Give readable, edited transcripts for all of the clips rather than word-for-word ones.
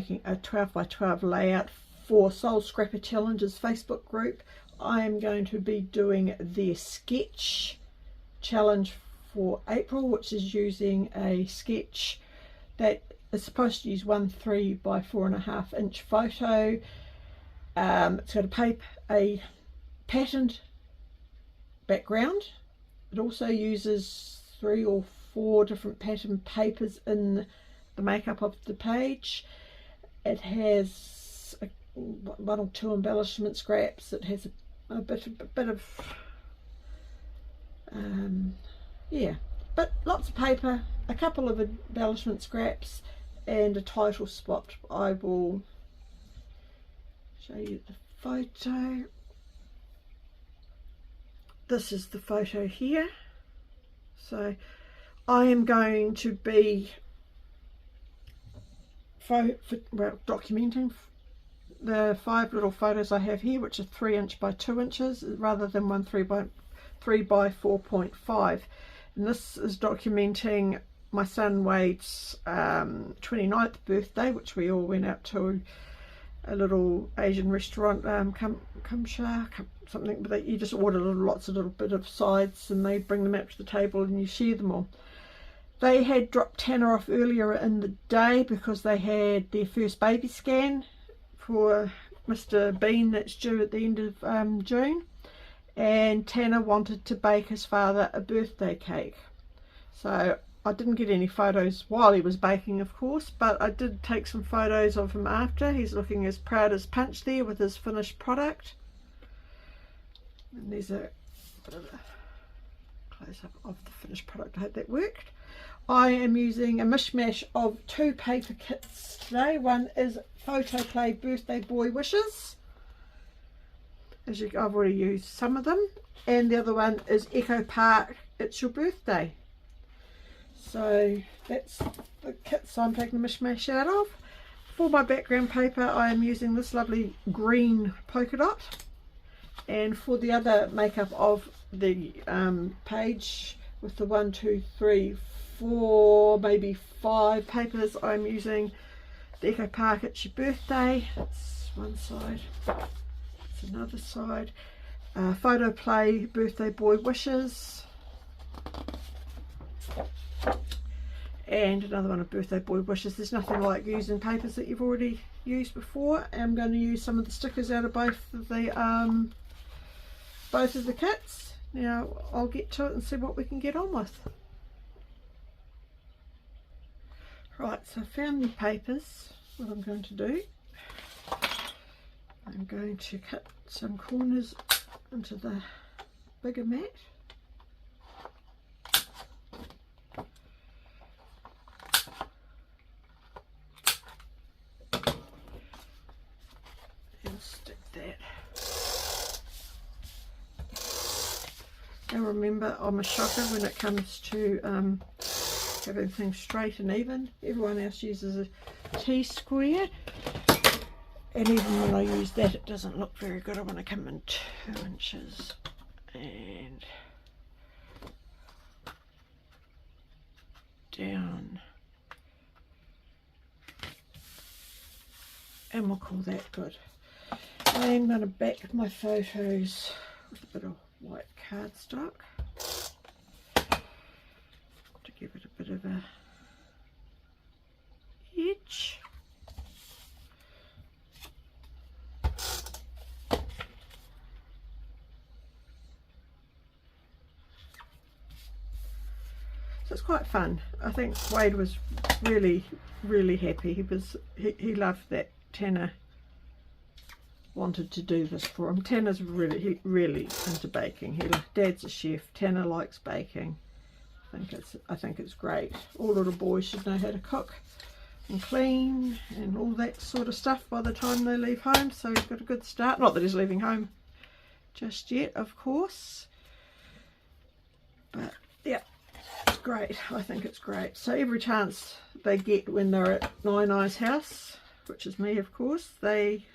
making a 12 by 12 layout for Soul Scrapper Challenges Facebook group. I am going to be doing their sketch challenge for April, which is using a sketch that is supposed to use one 3 by 4.5 inch photo. It's got a patterned background. It also uses 3 or 4 different pattern papers in the makeup of the page. It has 1 or 2 embellishment scraps. It has a bit of yeah, but lots of paper, a couple of embellishment scraps, and a title spot. I will show you the photo. This is the photo here. So I am going to be documenting the 5 little photos I have here, which are 3 inch by 2 inches rather than 1 3 by 4.5. And this is documenting my son Wade's 29th birthday, which we all went out to a little Asian restaurant, something that you just order lots of little bit of sides and they bring them out to the table and you share them all. They had dropped Tanner off earlier in the day because they had their first baby scan for Mr. Bean that's due at the end of June, and Tanner wanted to bake his father a birthday cake. So I didn't get any photos while he was baking, of course, but I did take some photos of him after. He's looking as proud as punch there with his finished product. And there's a bit of a close-up of the finished product. I hope that worked. I am using a mishmash of 2 paper kits today. One is Photo Play Birthday Boy Wishes. I've already used some of them. And the other one is Echo Park It's Your Birthday. So that's the kits I'm taking the mishmash out of. For my background paper I am using this lovely green polka dot. And for the other makeup of the page with the 1 2 3 4 maybe 5 papers, I'm using the Echo Park It's Your Birthday. That's one side, that's another side. Photo Play Birthday Boy Wishes, and another one of Birthday Boy Wishes. There's nothing like using papers that you've already used before. I'm going to use some of the stickers out of both of the kits. Now I'll get to it and see what we can get on with. Right, so I found the papers. What I'm going to do, I'm going to cut some corners into the bigger mat. And stick that. Now remember, I'm a shocker when it comes to having things straight and even. Everyone else uses a T-square, and even when I use that it doesn't look very good. I want to come in 2 inches and down, and we'll call that good. I'm going to back my photos with a bit of white cardstock to give it a bit of a edge. So it's quite fun. I think Wade was really happy. He loved that Tanner wanted to do this for him. Tanner's really into baking. Dad's a chef. Tanner likes baking. I think it's great. All little boys should know how to cook and clean and all that sort of stuff by the time they leave home. So he's got a good start. Not that he's leaving home just yet, of course. But yeah, it's great. I think it's great. So every chance they get when they're at Nine Eyes house, which is me of course, they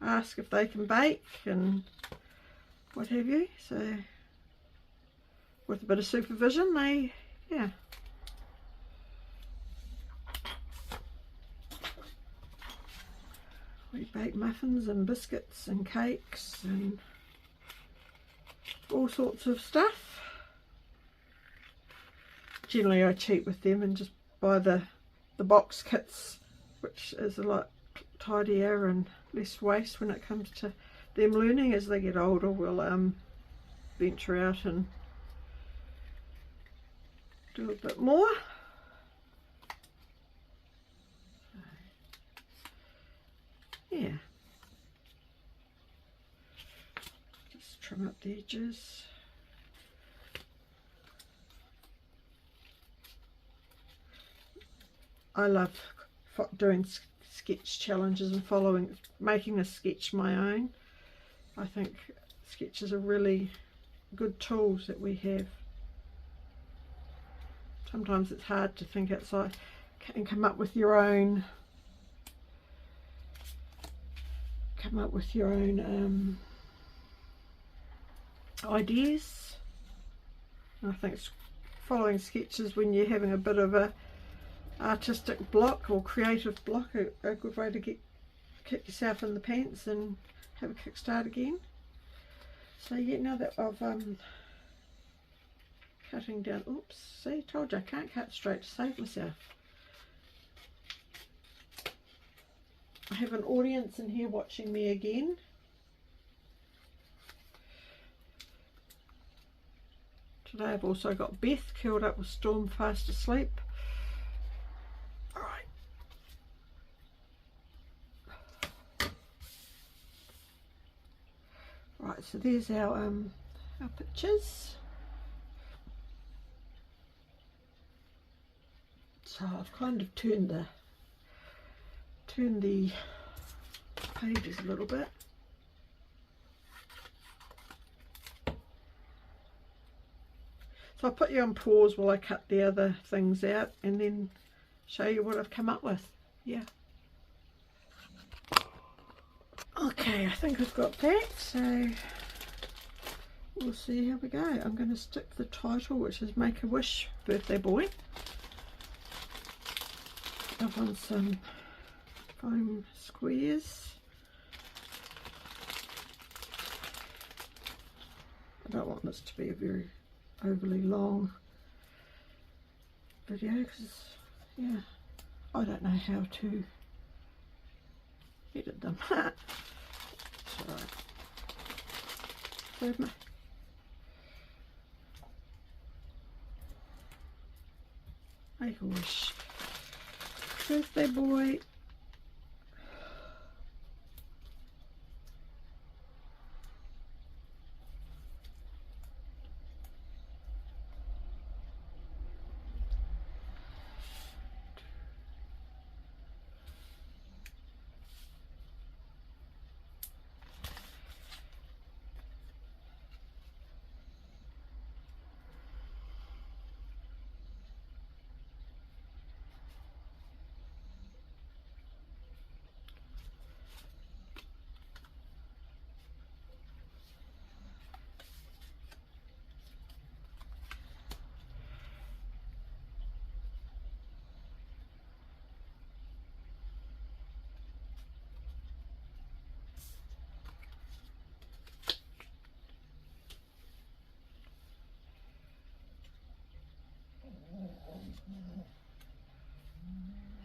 ask if they can bake and what have you. So with a bit of supervision, We bake muffins and biscuits and cakes and all sorts of stuff. Generally I cheat with them and just buy the box kits, which is a lot tidier and less waste when it comes to them learning. As they get older, we'll venture out and do a bit more. Yeah, just trim up the edges. I love doing sketch challenges and making a sketch my own. I think sketches are really good tools that we have. Sometimes it's hard to think outside and come up with your own ideas. And I think following sketches when you're having a bit of a artistic block or creative block, a good way to kick yourself in the pants and have a kickstart again. So yeah, now that I've cutting down, oops, see, told you I can't cut straight to save myself. I have an audience in here watching me again. Today I've also got Beth curled up with Storm fast asleep. Alright. Right, so there's our pictures. So I've kind of turned the pages a little bit. So I'll put you on pause while I cut the other things out and then show you what I've come up with. Yeah. Okay, I think I've got that, so we'll see how we go. I'm going to stick the title, which is Make a Wish Birthday Boy. I've on some foam squares. I don't want this to be a very overly long video because, yeah, I don't know how to edit them. So make a wish. Birthday boy.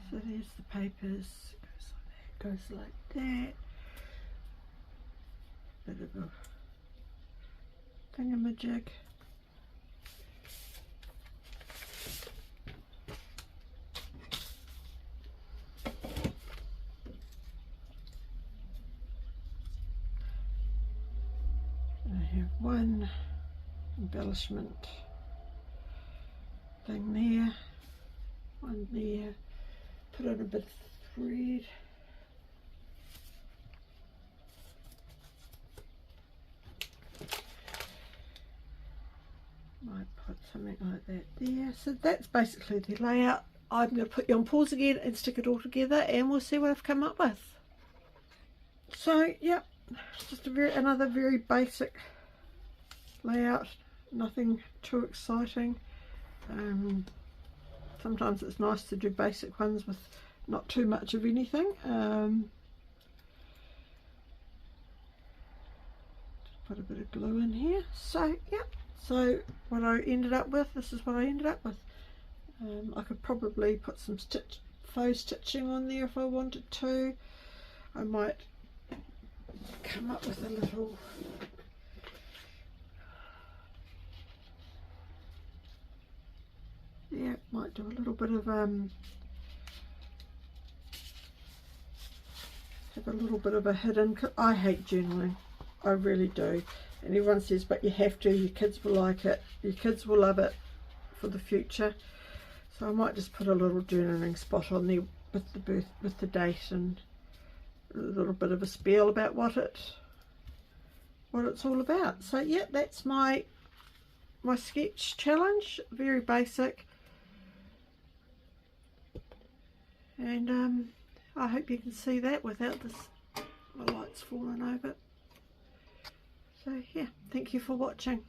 So there's the papers, goes like that, bit of a thingamajig. I have one embellishment thing there, one there. Put on a bit of thread. Might put something like that there. So that's basically the layout. I'm going to put you on pause again and stick it all together and we'll see what I've come up with. So yeah, just another very basic layout, nothing too exciting. Sometimes it's nice to do basic ones with not too much of anything. put a bit of glue in here. So yeah, so what I ended up with, this is what I ended up with. I could probably put some faux stitching on there if I wanted to. I might come up with a little might do a little bit of have a little bit of a hidden. I hate journaling, I really do, and everyone says but you have to, your kids will like it, your kids will love it for the future. So I might just put a little journaling spot on there with the date and a little bit of a spiel about what it's all about. So yeah, that's my sketch challenge, very basic, and I hope you can see that without my lights falling over. So yeah, thank you for watching.